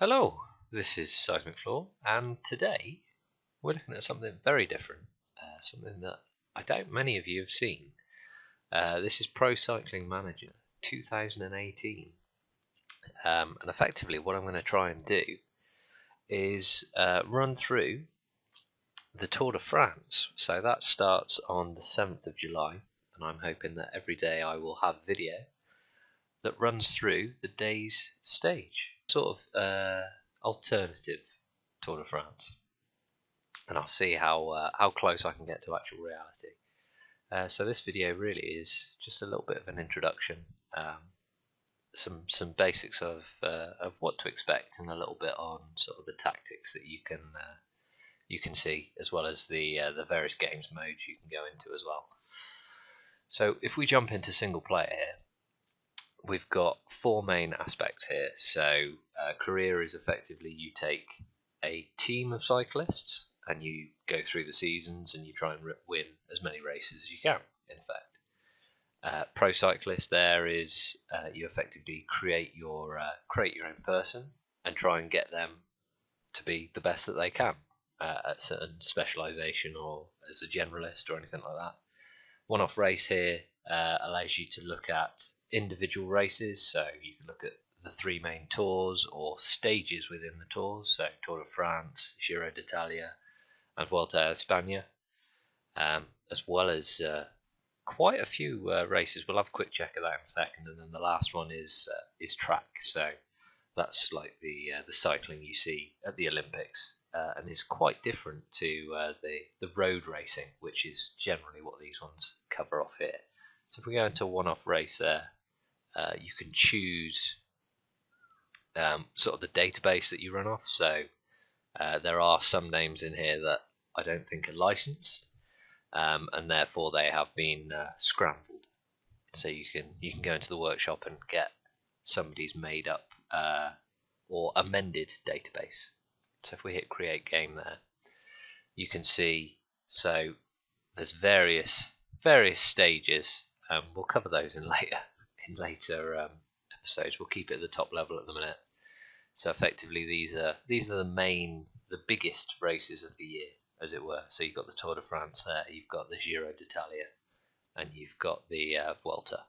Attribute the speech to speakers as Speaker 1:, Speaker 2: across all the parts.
Speaker 1: Hello, this is Seismic Floor, and today we're looking at something very different, something that I doubt many of you have seen. This is Pro Cycling Manager 2018, and effectively what I'm going to try and do is run through the Tour de France. So that starts on the 7th of July, and I'm hoping that every day I will have video that runs through the day's stage, sort of alternative Tour de France, and I'll see how close I can get to actual reality. So this video really is just a little bit of an introduction, some basics of what to expect, and a little bit on sort of the tactics that you can see, as well as the various games modes you can go into as well. So if we jump into single player here, we've got four main aspects here. So career is effectively you take a team of cyclists and you go through the seasons and you try and win as many races as you can, in effect. Pro cyclist there is you effectively create your own person and try and get them to be the best that they can at certain specialization, or as a generalist or anything like that. One-off race here allows you to look at individual races, so you can look at the three main tours or stages within the tours, so Tour de France, Giro d'Italia, and Vuelta a España, as well as quite a few races. We'll have a quick check of that in a second, and then the last one is track. So that's like the cycling you see at the Olympics, and is quite different to the road racing, which is generally what these ones cover off here. So if we go into a one-off race there, you can choose sort of the database that you run off. So there are some names in here that I don't think are licensed, and therefore they have been scrambled. So you can go into the workshop and get somebody's made up or amended database. So if we hit create game there, you can see, so there's various stages. We'll cover those in later episodes. We'll keep it at the top level at the minute. So effectively these are the biggest races of the year, as it were. So you've got the Tour de France there, you've got the Giro d'Italia, and you've got the Vuelta.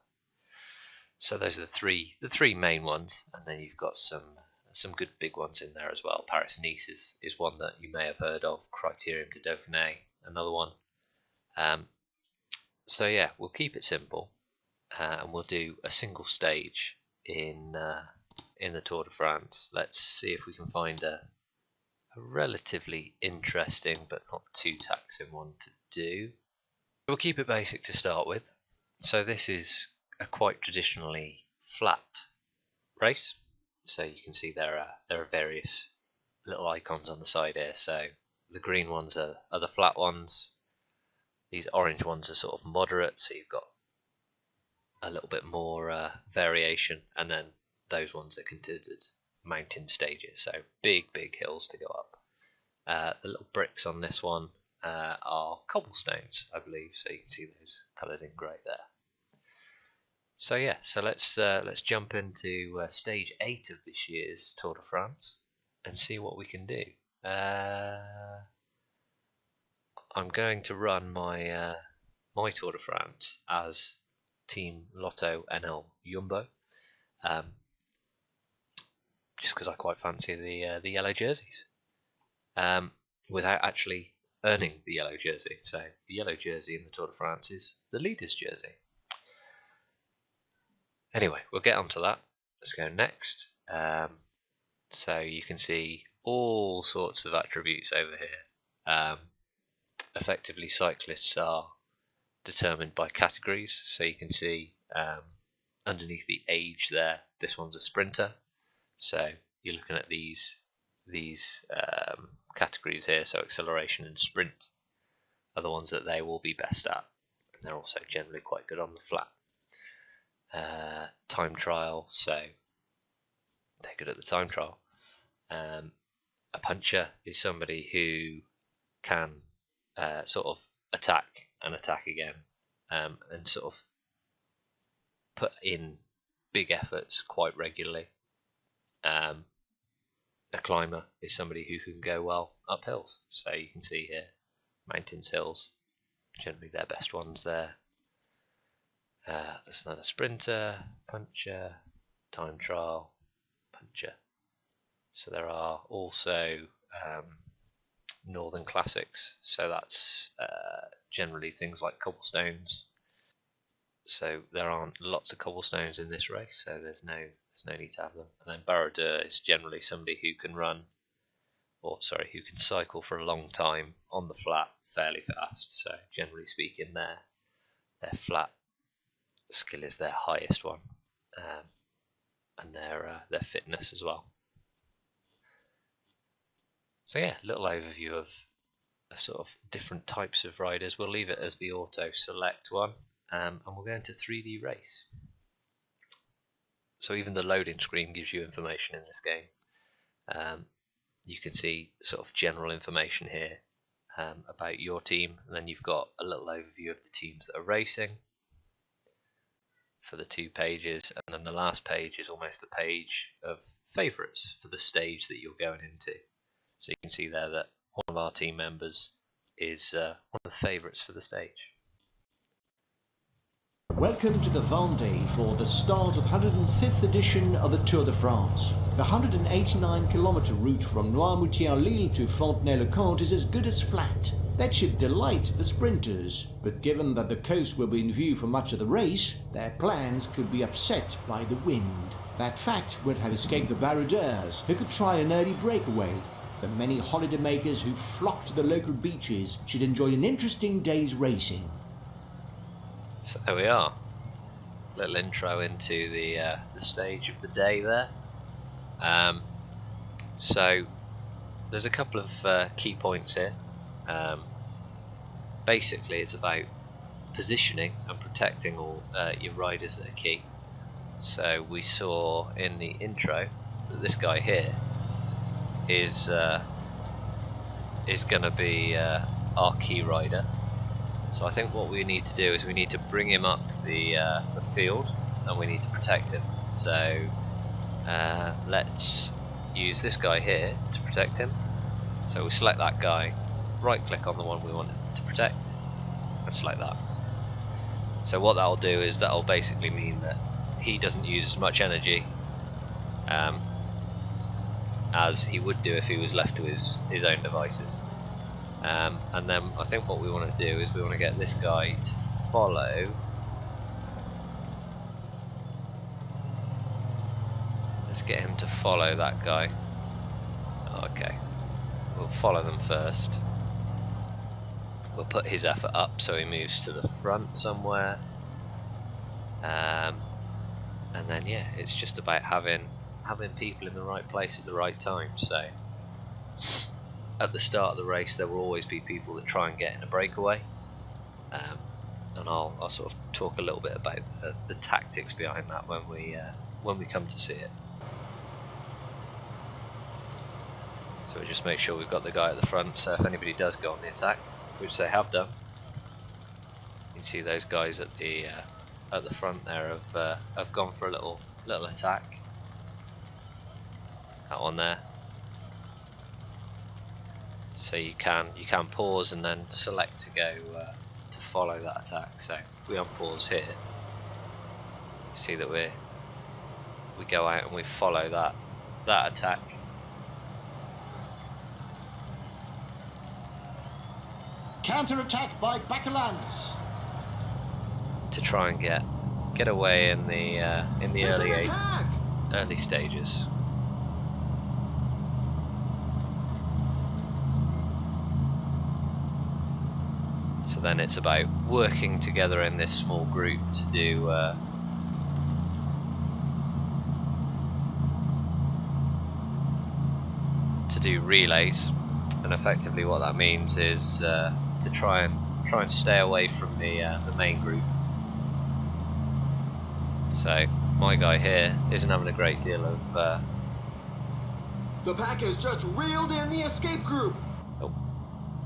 Speaker 1: So those are the three main ones, and then you've got some good big ones in there as well. Paris-Nice is one that you may have heard of. Criterium de Dauphiné, another one. So yeah, we'll keep it simple, and we'll do a single stage in the Tour de France. Let's see if we can find a relatively interesting but not too taxing one to do. We'll keep it basic to start with. So this is a quite traditionally flat race. So you can see there are various little icons on the side here. So the green ones are the flat ones. These orange ones are sort of moderate, so you've got a little bit more variation, and then those ones are considered mountain stages, so big hills to go up. The little bricks on this one are cobblestones, I believe, so you can see those coloured in grey there. So yeah, so let's jump into stage 8 of this year's Tour de France and see what we can do. I'm going to run my my Tour de France as Team Lotto NL Jumbo, just because I quite fancy the yellow jerseys, without actually earning the yellow jersey. So the yellow jersey in the Tour de France is the leader's jersey. Anyway, we'll get onto that. Let's go next. So you can see all sorts of attributes over here. Effectively, cyclists are determined by categories. So you can see underneath the age there, this one's a sprinter. So you're looking at these categories here. So acceleration and sprint are the ones that they will be best at. And they're also generally quite good on the flat. Time trial, so they're good at the time trial. A puncher is somebody who can sort of attack and attack again, and sort of put in big efforts quite regularly. a climber is somebody who can go well up hills. So you can see here, mountains, hills, generally their best ones there. There's another sprinter, puncher, time trial, puncher. So there are also Northern Classics, so that's generally things like cobblestones. So there aren't lots of cobblestones in this race, so there's no need to have them. And then Barodur is generally somebody who can run, or sorry, who can cycle for a long time on the flat fairly fast. So generally speaking, their flat skill is their highest one, and their fitness as well. So yeah, little overview of sort of different types of riders. We'll leave it as the auto select one, and we'll go into 3D race. So even the loading screen gives you information in this game. You can see sort of general information here about your team, and then you've got a little overview of the teams that are racing for the 2 pages, and then the last page is almost a page of favourites for the stage that you're going into. So you can see there that one of our team members is one of the favourites for the stage.
Speaker 2: Welcome to the Vendée for the start of the 105th edition of the Tour de France. The 189-kilometre route from Noirmoutier-Lille to Fontenay-le-Comte is as good as flat. That should delight the sprinters, but given that the coast will be in view for much of the race, their plans could be upset by the wind. That fact would have escaped the Baroudeurs, who could try an early breakaway. The many holidaymakers who flock to the local beaches should enjoy an interesting day's racing.
Speaker 1: So there we are, little intro into the stage of the day there. So there's a couple of key points here. Basically it's about positioning and protecting all your riders that are key. So we saw in the intro that this guy here is going to be our key rider. So I think what we need to do is we need to bring him up the field, and we need to protect him. So let's use this guy here to protect him. So we select that guy, right click on the one we want to protect, and select that. So what that'll do is that'll basically mean that he doesn't use as much energy as he would do if he was left to his own devices. And then I think what we want to do is we want to get this guy to follow. Let's get him to follow that guy. Okay, we'll follow them first. We'll put his effort up so he moves to the front somewhere. And then yeah, it's just about having people in the right place at the right time. So at the start of the race there will always be people that try and get in a breakaway, and I'll sort of talk a little bit about the tactics behind that when we come to see it. So we just make sure we've got the guy at the front, so if anybody does go on the attack, which they have done, you can see those guys at the front there have gone for a little attack. That one there. So you can pause and then select to go to follow that attack. So if we unpause here, you see that we go out and we follow that attack.
Speaker 2: Counter-attack by Bacalans
Speaker 1: To try and get away in the early stages. So then it's about working together in this small group to do relays, and effectively what that means is to try and stay away from the main group. So my guy here isn't having a great deal of.
Speaker 3: The pack has just reeled in the escape group.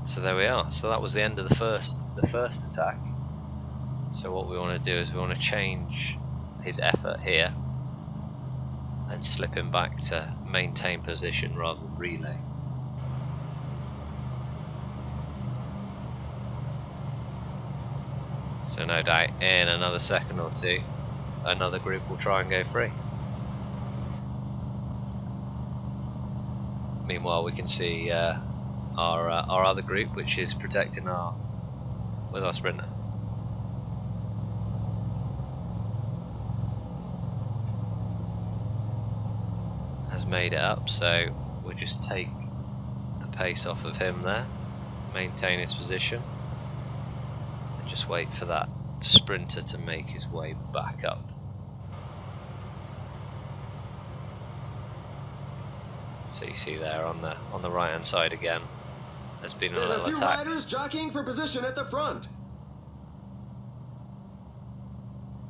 Speaker 1: So there we are. So that was the end of the first attack. So what we want to do is we want to change his effort here, and slipping back to maintain position rather than relay. So no doubt in another second or two, another group will try and go free. Meanwhile, we can see our other group, which is protecting our sprinter. Has made it up, so we'll just take the pace off of him there, maintain his position, and just wait for that sprinter to make his way back up. So you see there on the right hand side again, there's been a
Speaker 3: There's
Speaker 1: little
Speaker 3: a few
Speaker 1: attack.
Speaker 3: riders jockeying for position at the front.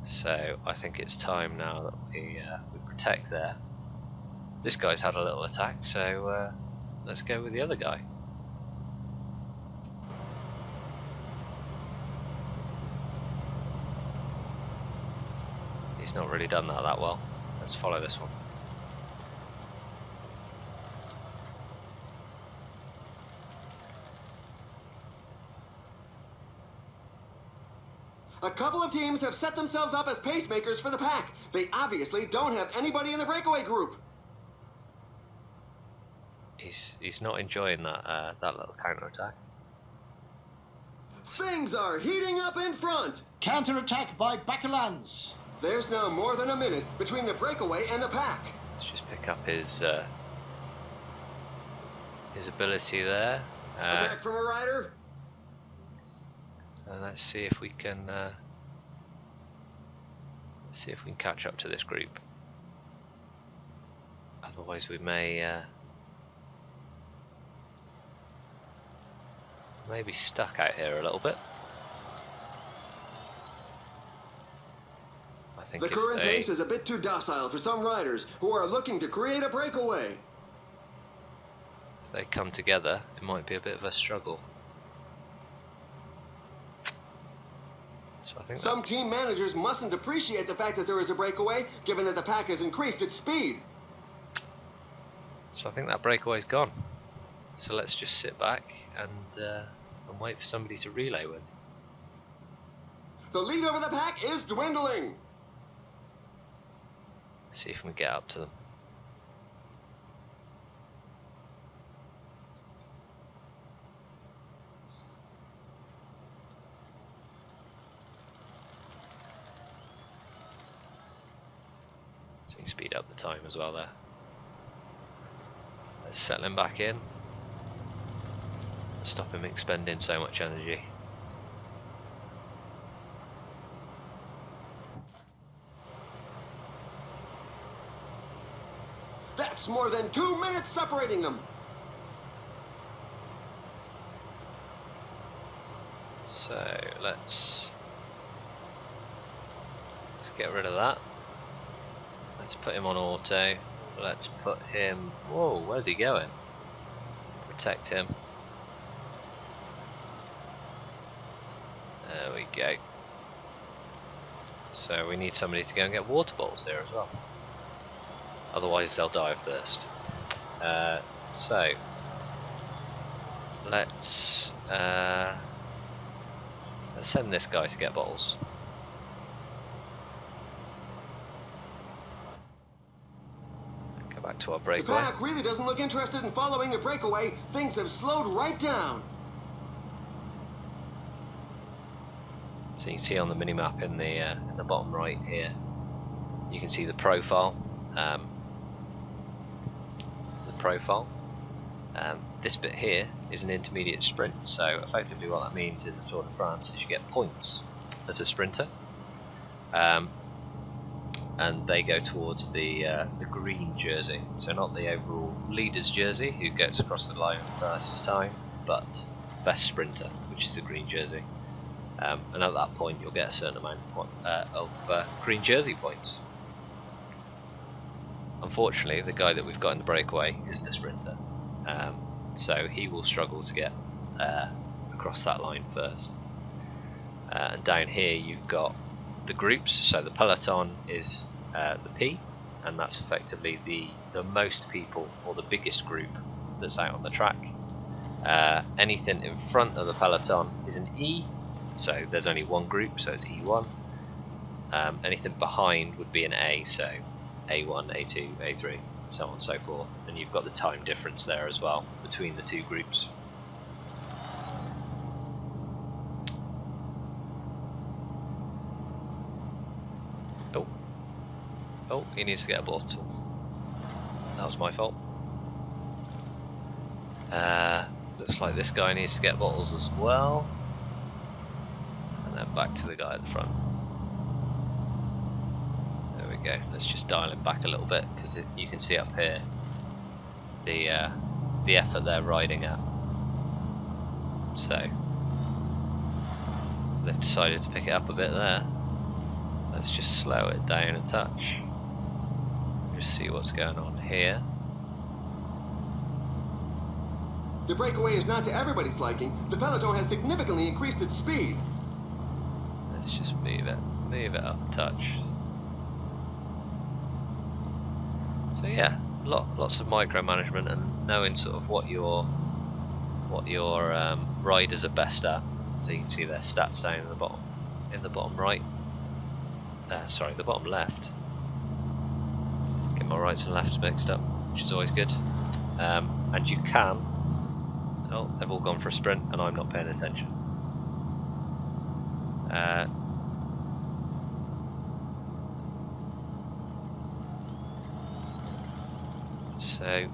Speaker 1: So I think it's time now that we protect there. This guy's had a little attack, so let's go with the other guy. He's not really done that well. Let's follow this one.
Speaker 3: A couple of teams have set themselves up as pacemakers for the pack. They obviously don't have anybody in the breakaway group.
Speaker 1: He's not enjoying that little counter attack.
Speaker 3: Things are heating up in front.
Speaker 2: Counter-attack by Bakelans.
Speaker 3: There's now more than a minute between the breakaway and the pack.
Speaker 1: Let's just pick up his ability there,
Speaker 3: Attack from a rider.
Speaker 1: and let's see if we can catch up to this group. Otherwise, we may be stuck out here a little bit. I think
Speaker 3: The current pace is a bit too docile for some riders who are looking to create a breakaway.
Speaker 1: if they come together, it might be a bit of a struggle. So I think
Speaker 3: Some team managers mustn't appreciate the fact that there is a breakaway, given that the pack has increased its speed.
Speaker 1: that breakaway's gone. So let's just sit back and wait for somebody to relay with.
Speaker 3: The lead over the pack is dwindling.
Speaker 1: See if we can get up to them. So you can speed up the time as well there. Let's settle him back in. Stop him expending so much energy.
Speaker 3: That's more than 2 minutes separating them.
Speaker 1: So let's get rid of that. Let's put him on auto. Let's put him. Whoa, where's he going? Protect him. There we go. So we need somebody to go and get water bottles here as well. Otherwise they'll die of thirst. So let's send this guy to get bottles. Go back to our
Speaker 3: The
Speaker 1: breakaway.
Speaker 3: pack really doesn't look interested in following the breakaway. Things have slowed right down.
Speaker 1: So you can see on the minimap in the bottom right here, you can see the profile. This bit here is an intermediate sprint, so effectively what that means in the Tour de France is you get points as a sprinter, and they go towards the green jersey, so not the overall leader's jersey who gets across the line fastest time, but best sprinter, which is the green jersey. And at that point you'll get a certain amount of green jersey points. Unfortunately, the guy that we've got in the breakaway isn't a sprinter, so he will struggle to get across that line first. And down here you've got the groups, so the peloton is the P, and that's effectively the most people, or the biggest group that's out on the track. Anything in front of the peloton is an E, so there's only one group, so it's E1. Anything behind would be an A, so A1, A2, A3, so on and so forth, and you've got the time difference there as well between the two groups. Oh, he needs to get a bottle. That was my fault. Looks like this guy needs to get bottles as well. And then back to the guy at the front. There we go. Let's just dial him back a little bit, because you can see up here the effort they're riding at. So they've decided to pick it up a bit there. Let's just slow it down a touch. Just see what's going on here.
Speaker 3: The breakaway is not to everybody's liking. The peloton has significantly increased its speed.
Speaker 1: Let's just move it up a touch. So yeah, lots of micromanagement and knowing sort of what your riders are best at. So you can see their stats down in the bottom right. Sorry, the bottom left. Get my rights and lefts mixed up, which is always good. And you can. Oh, they've all gone for a sprint, and I'm not paying attention. So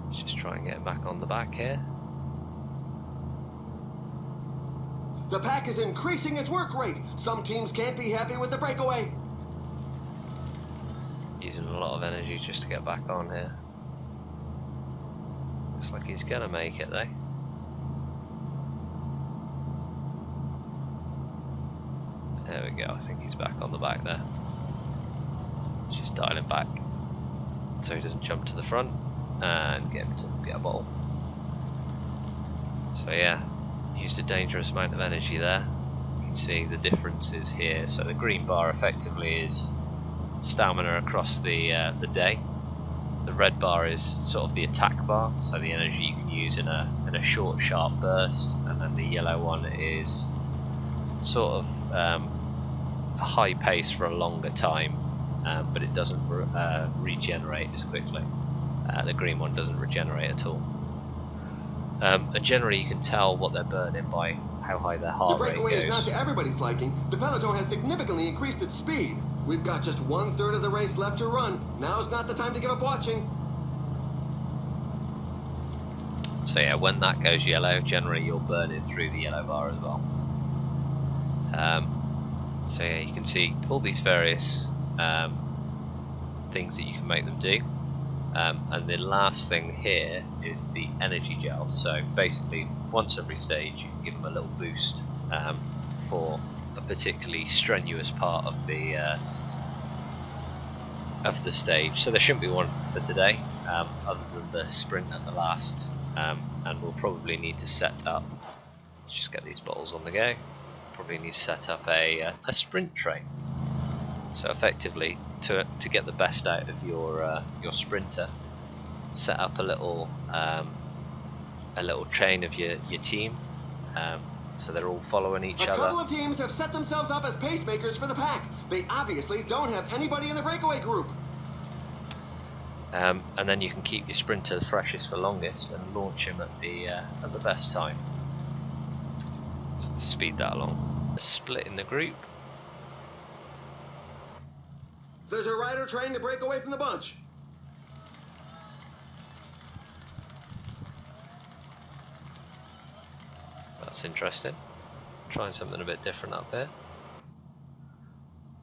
Speaker 1: let's just try and get back on the back here.
Speaker 3: The pack is increasing its work rate. Some teams can't be happy with the breakaway.
Speaker 1: Using a lot of energy just to get back on here. Looks like he's gonna make it though. There we go, I think he's back on the back there. Just dial him back so he doesn't jump to the front and get him to get a bottle. So yeah, used a dangerous amount of energy there. You can see the differences here. So the green bar effectively is stamina across the day. The red bar is sort of the attack bar, so the energy you can use in a short, sharp burst, and then the yellow one is sort of a high pace for a longer time, but it doesn't regenerate as quickly. The green one doesn't regenerate at all. And generally you can tell what they're burning by how high their heart rate goes.
Speaker 3: The breakaway is not to everybody's liking. The peloton has significantly increased its speed. We've got just 1/3 of the race left to run. Now's not the time to give up watching.
Speaker 1: So yeah, when that goes yellow, generally you're burning through the yellow bar as well. So yeah, you can see all these various things that you can make them do. And the last thing here is the energy gel. So basically, once every stage, you can give them a little boost for a particularly strenuous part of the stage. So there shouldn't be one for today, other than the sprint at the last. And we'll probably need to set up. Let's just get these bottles on the go. Probably need to set up a sprint train. So effectively, to get the best out of your sprinter, set up a little chain of your team, so they're all following each other.
Speaker 3: A couple of teams have set themselves up as pacemakers for the pack. They obviously don't have anybody in the breakaway group.
Speaker 1: And then you can keep your sprinter the freshest for longest and launch him at the best time. So let's speed that along. Split in the group.
Speaker 3: There's a rider trying to break away from the bunch.
Speaker 1: That's interesting. Trying something a bit different up here.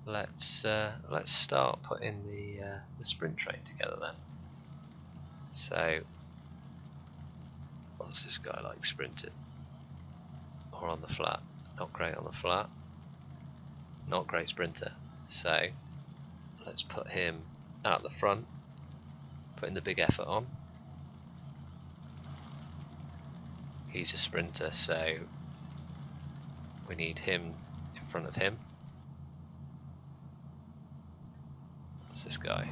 Speaker 1: Let's start putting the sprint train together then. So, what's this guy like sprinting? Or on the flat? Not great on the flat. Not great sprinter. So, let's put him out the front putting the big effort on. He's a sprinter, so we need him in front of him. What's this guy?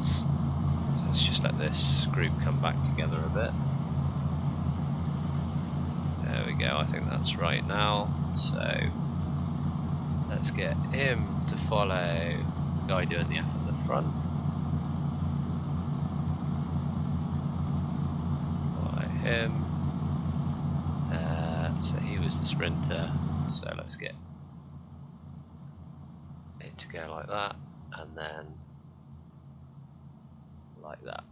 Speaker 1: So let's just let this group come back together a bit. There we go, I think that's right now. So let's get him to follow the guy doing the effort at the front. Follow him. So he was the sprinter. So let's get it to go like that, and then like that.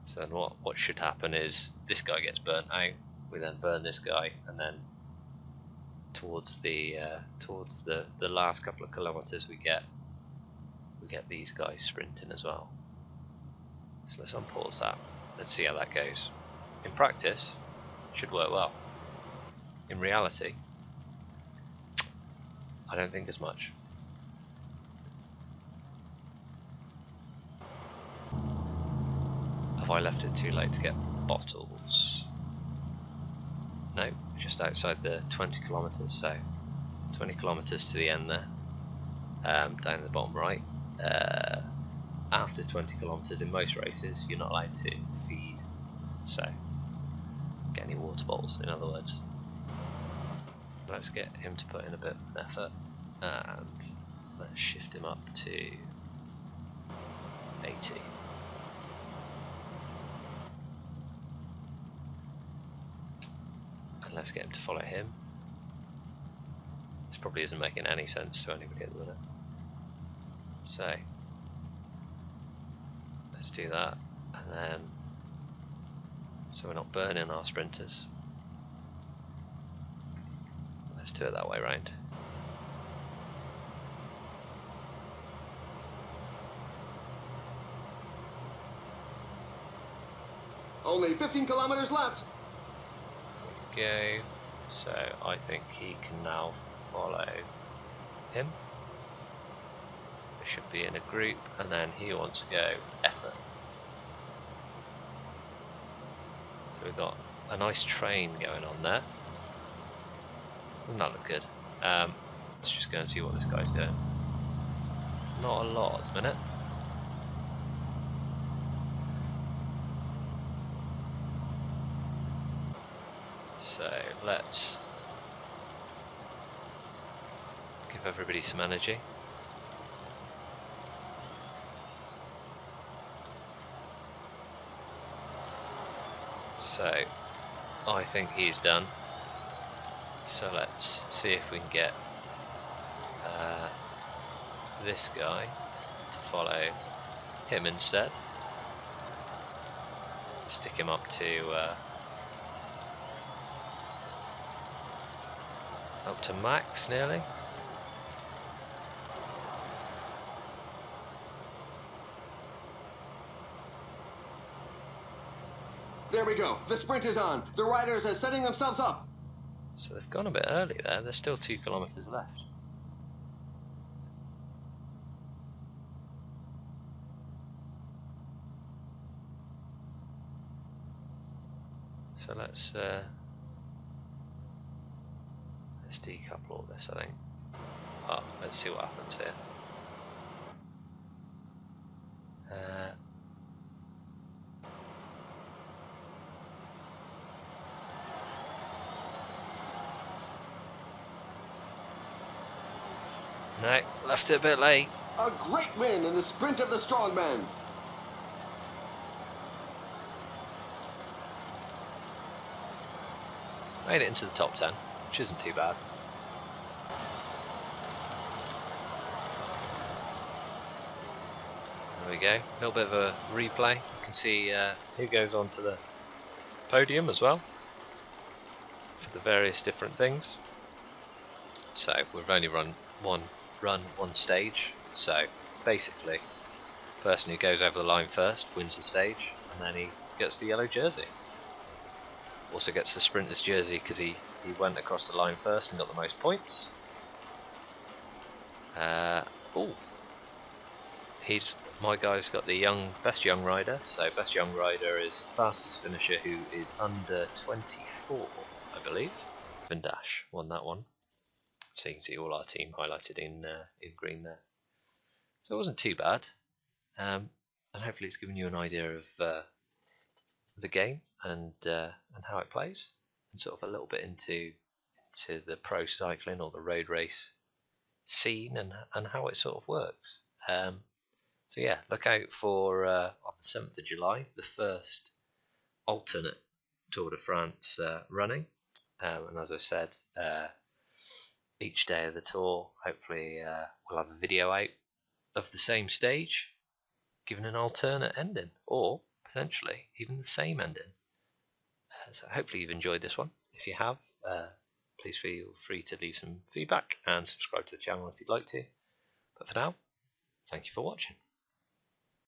Speaker 1: So then what should happen is this guy gets burnt out. We then burn this guy, and then towards the last couple of kilometers we get these guys sprinting as well. So let's unpause that. Let's see how that goes. In practice, it should work well. In reality, I don't think as much. Have I left it too late to get bottles? No, just outside the 20 kilometers, so 20 kilometers to the end there, down in the bottom right. After 20 kilometers in most races, you're not allowed to feed, so get any water bottles, in other words. Let's get him to put in a bit of an effort, and let's shift him up to 80. Let's get him to follow him. This probably isn't making any sense to anybody at the minute. So let's do that, and then so we're not burning our sprinters. Let's do it that way round.
Speaker 3: Only 15 kilometers left.
Speaker 1: Go. So I think he can now follow him. They should be in a group, and then he wants to go effort. So we've got a nice train going on there. Doesn't that look good? Let's just go and see what this guy's doing. Not a lot at the minute. So let's give everybody some energy. So I think he's done. So let's see if we can get this guy to follow him instead. Stick him up to max nearly.
Speaker 3: There we go. The sprint is on. The riders are setting themselves up.
Speaker 1: So they've gone a bit early there. There's still 2 kilometers left. So let's decouple all this, I think. Oh, let's see what happens here. No, left it a bit late.
Speaker 3: A great win in the sprint of the strongman.
Speaker 1: Made it into the top 10, which isn't too bad. There we go, a little bit of a replay. You can see who goes on to the podium as well for the various different things. So we've only run one stage, so basically the person who goes over the line first wins the stage, and then he gets the yellow jersey. Also gets the sprinter's jersey because he went across the line first and got the most points. My guy's got the best young rider. So best young rider is fastest finisher, who is under 24, I believe. Vindash won that one. So you can see all our team highlighted in green there. So it wasn't too bad, and hopefully it's given you an idea of the game and how it plays, and sort of a little bit into the pro cycling or the road race scene and how it sort of works. So yeah, look out for on the 7th of July, the first alternate Tour de France running, and as I said, each day of the tour, hopefully we'll have a video out of the same stage, giving an alternate ending, or potentially even the same ending. So hopefully you've enjoyed this one. If you have, please feel free to leave some feedback and subscribe to the channel if you'd like to. But for now, thank you for watching.